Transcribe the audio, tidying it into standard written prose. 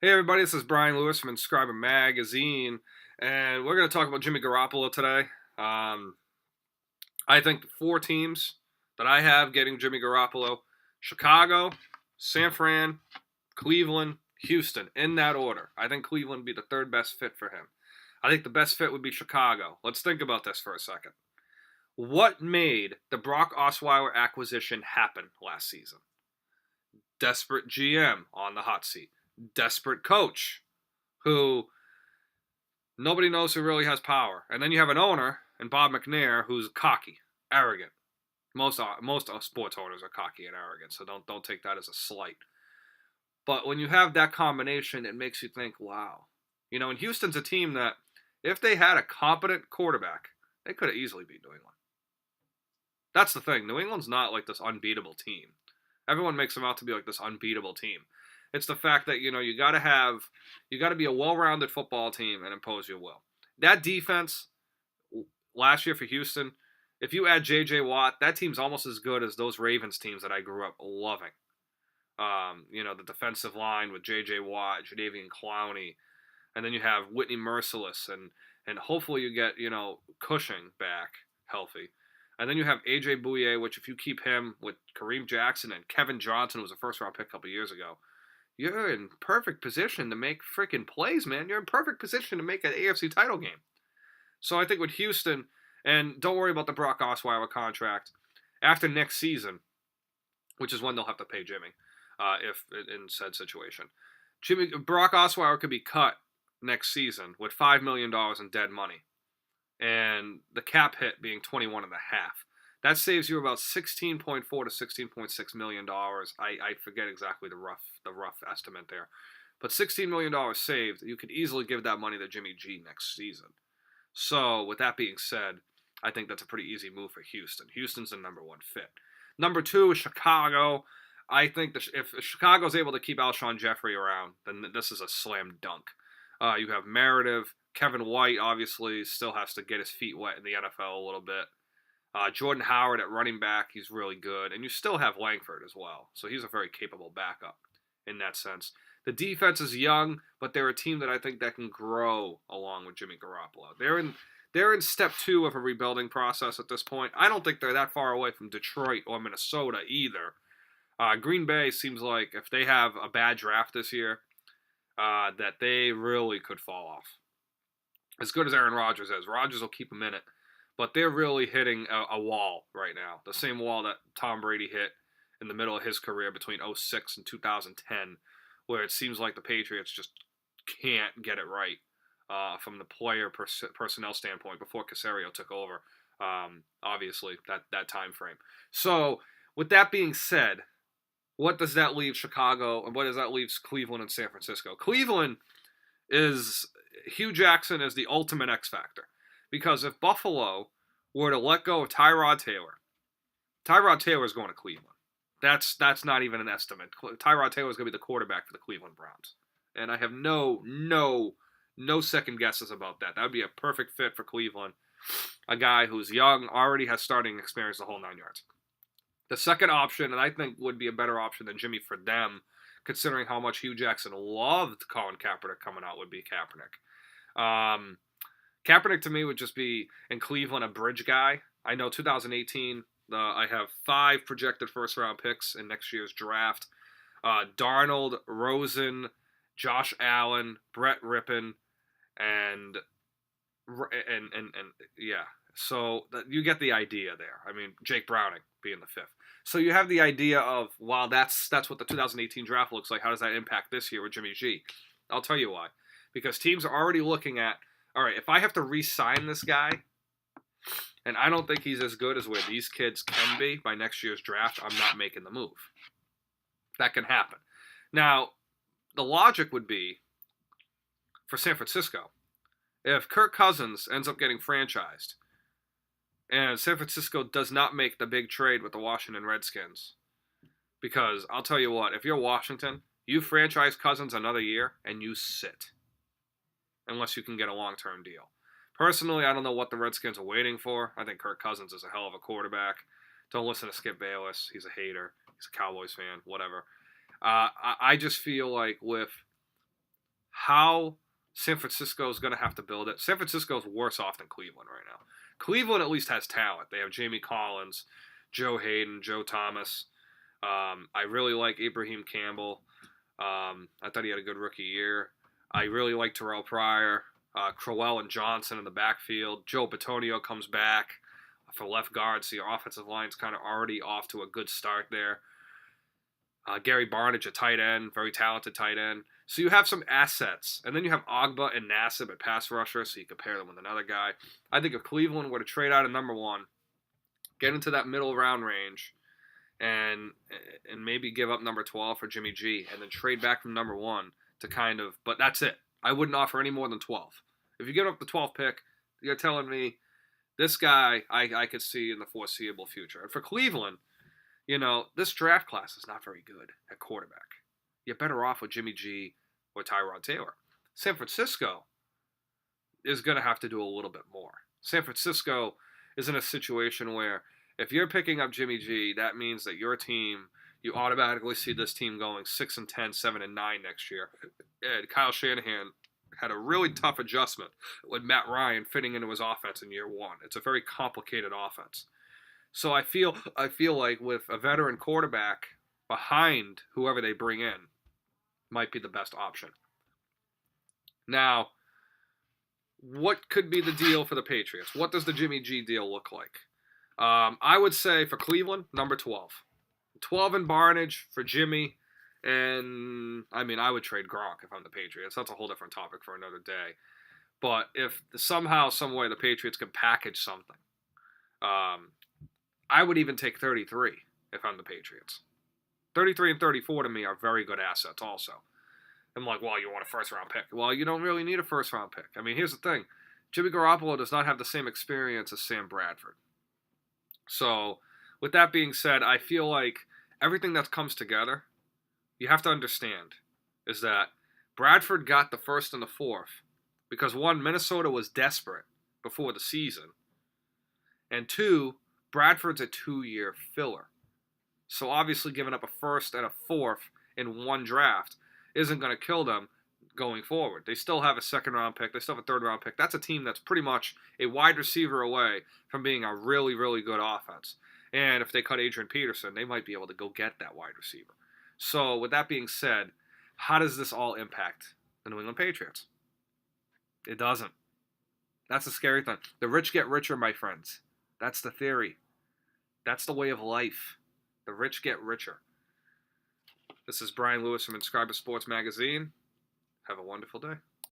Hey everybody, this is Brian Lewis from Inscriber Magazine, and we're going to talk about Jimmy Garoppolo today. Um, I think the four teams that I have getting Jimmy Garoppolo: Chicago, San Fran, Cleveland, Houston, in that order. I think Cleveland would be the third best fit for him. I think the best fit would be Chicago. Let's think about this for a second. What made the Brock Osweiler acquisition happen last season? Desperate GM on the hot seat. Desperate coach who nobody knows who really has power. And then you have an owner and Bob McNair who's cocky, arrogant. Most sports owners are cocky and arrogant, so don't take that as a slight. But when you have that combination, it makes you think, wow. And Houston's a team that if they had a competent quarterback, they could have easily beat New England. That's the thing. New England's not like this unbeatable team. Everyone makes them out to be like this unbeatable team. It's the fact that you got to be a well-rounded football team and impose your will. That defense last year for Houston, if you add J.J. Watt, that team's almost as good as those Ravens teams that I grew up loving. The defensive line with J.J. Watt, Jadeveon Clowney, and then you have Whitney Merciless, and hopefully you get Cushing back healthy. And then you have A.J. Bouye, which if you keep him with Kareem Jackson and Kevin Johnson, who was a first-round pick a couple years ago, you're in perfect position to make freaking plays, man. You're in perfect position to make an AFC title game. So I think with Houston, and don't worry about the Brock Osweiler contract, after next season, which is when they'll have to pay Jimmy, if in said situation, Brock Osweiler could be cut next season with $5 million in dead money, and the cap hit being 21 and a half. That saves you about $16.4 to $16.6 million. I forget exactly the rough estimate there, but $16 million saved. You could easily give that money to Jimmy G next season. So with that being said, I think that's a pretty easy move for Houston. Houston's the number one fit. Number two is Chicago. I think that if Chicago's able to keep Alshon Jeffrey around, then this is a slam dunk. You have Meredith. Kevin White obviously still has to get his feet wet in the NFL a little bit. Jordan Howard at running back, he's really good. And you still have Langford as well. So he's a very capable backup in that sense. The defense is young, but they're a team that I think that can grow along with Jimmy Garoppolo. They're in step two of a rebuilding process at this point. I don't think they're that far away from Detroit or Minnesota either. Green Bay seems like if they have a bad draft this year, that they really could fall off. As good as Aaron Rodgers is, Rodgers will keep them in it. But they're really hitting a wall right now. The same wall that Tom Brady hit in the middle of his career between '06 and 2010, where it seems like the Patriots just can't get it right from the player personnel standpoint before Caserio took over, obviously, that time frame. So, with that being said, what does that leave Chicago, and what does that leave Cleveland and San Francisco? Cleveland is, Hugh Jackson is the ultimate X factor. Because if Buffalo were to let go of Tyrod Taylor is going to Cleveland. That's not even an estimate. Tyrod Taylor is going to be the quarterback for the Cleveland Browns. And I have no second guesses about that. That would be a perfect fit for Cleveland. A guy who's young, already has starting experience, the whole 9 yards. The second option, and I think would be a better option than Jimmy for them, considering how much Hugh Jackson loved Colin Kaepernick coming out, would be Kaepernick. Kaepernick to me would just be in Cleveland a bridge guy. I know 2018, I have 5 projected first round picks in next year's draft. Darnold, Rosen, Josh Allen, Brett Rippon, and yeah. So you get the idea there. I mean, Jake Browning being the 5th. So you have the idea of, wow, that's what the 2018 draft looks like. How does that impact this year with Jimmy G? I'll tell you why. Because teams are already looking at, all right, if I have to re-sign this guy, and I don't think he's as good as where these kids can be by next year's draft, I'm not making the move. That can happen. Now, the logic would be, for San Francisco, if Kirk Cousins ends up getting franchised, and San Francisco does not make the big trade with the Washington Redskins, because I'll tell you what, if you're Washington, you franchise Cousins another year, and you sit. Unless you can get a long-term deal. Personally, I don't know what the Redskins are waiting for. I think Kirk Cousins is a hell of a quarterback. Don't listen to Skip Bayless. He's a hater. He's a Cowboys fan. Whatever. I just feel like with how San Francisco is going to have to build it. San Francisco is worse off than Cleveland right now. Cleveland at least has talent. They have Jamie Collins, Joe Hayden, Joe Thomas. I really like Ibrahim Campbell. I thought he had a good rookie year. I really like Terrell Pryor, Crowell and Johnson in the backfield. Joe Batonio comes back for left guard, so your offensive line's kind of already off to a good start there. Gary Barnidge, a tight end, very talented tight end. So you have some assets. And then you have Ogba and Nassib at pass rusher, so you compare them with another guy. I think if Cleveland were to trade out of number 1, get into that middle round range, and maybe give up number 12 for Jimmy G, and then trade back from number 1 to kind of, but that's it. I wouldn't offer any more than 12. If you give up the 12th pick, you're telling me this guy I could see in the foreseeable future. And for Cleveland, this draft class is not very good at quarterback. You're better off with Jimmy G or Tyrod Taylor. San Francisco is going to have to do a little bit more. San Francisco is in a situation where if you're picking up Jimmy G, that means that your team, you automatically see this team going 6-10, 7-9 next year. And Kyle Shanahan had a really tough adjustment with Matt Ryan fitting into his offense in year 1. It's a very complicated offense. So I feel like with a veteran quarterback behind whoever they bring in might be the best option. Now, what could be the deal for the Patriots? What does the Jimmy G deal look like? I would say for Cleveland, number 12. 12 in Barnidge for Jimmy. And, I would trade Gronk if I'm the Patriots. That's a whole different topic for another day. But if somehow, some way, the Patriots can package something, I would even take 33 if I'm the Patriots. 33 and 34 to me are very good assets also. I'm like, well, you want a first-round pick. Well, you don't really need a first-round pick. Here's the thing. Jimmy Garropolo does not have the same experience as Sam Bradford. So, with that being said, I feel like everything that comes together, you have to understand, is that Bradford got the first and the fourth because, 1, Minnesota was desperate before the season, and 2, Bradford's a 2-year filler. So obviously giving up a first and a fourth in one draft isn't going to kill them going forward. They still have a second-round pick. They still have a third-round pick. That's a team that's pretty much a wide receiver away from being a really, really good offense. And if they cut Adrian Peterson, they might be able to go get that wide receiver. So with that being said, how does this all impact the New England Patriots? It doesn't. That's the scary thing. The rich get richer, my friends. That's the theory. That's the way of life. The rich get richer. This is Brian Lewis from Inscriber Sports Magazine. Have a wonderful day.